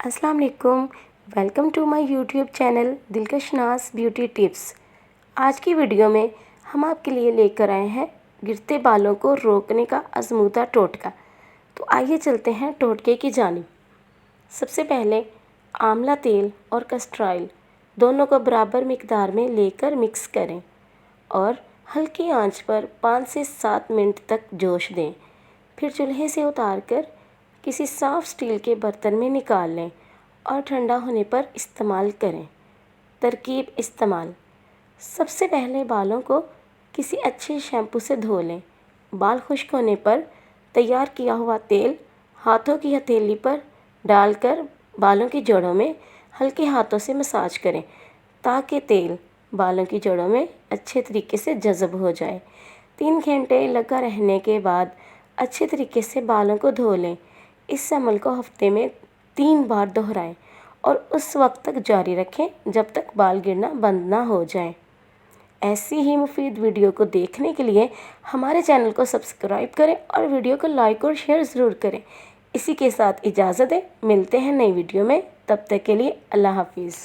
अस्सलाम वालेकुम। Welcome to my YouTube channel Dilkash Naz beauty tips. आज की वीडियो में हम आपके लिए लेकर आए हैं गिरते बालों को रोकने का आजमूदा टोटका। तो आइए चलते हैं टोटके की जानिब। सबसे पहले आंवला तेल और कस्टर ऑयल दोनों को बराबर मिकदार में लेकर मिक्स करें और हल्की आंच पर 5 से 7 मिनट तक जोश दें। फिर चूल्हे से उतार कर किसी साफ़ स्टील के बर्तन में निकाल लें और ठंडा होने पर इस्तेमाल करें। तरकीब इस्तेमाल: सबसे पहले बालों को किसी अच्छे शैम्पू से धो लें। बाल खुश्क होने पर तैयार किया हुआ तेल हाथों की हथेली पर डालकर बालों की जड़ों में हल्के हाथों से मसाज करें ताकि तेल बालों की जड़ों में अच्छे तरीके से जज़ब हो जाए। 3 घंटे लगा रहने के बाद अच्छे तरीके से बालों को धो लें। इस अमल को हफ्ते में 3 बार दोहराएं और उस वक्त तक जारी रखें जब तक बाल गिरना बंद ना हो जाए। ऐसी ही मुफीद वीडियो को देखने के लिए हमारे चैनल को सब्सक्राइब करें और वीडियो को लाइक और शेयर ज़रूर करें। इसी के साथ इजाज़त दें, मिलते हैं नई वीडियो में। तब तक के लिए अल्लाह हाफिज़।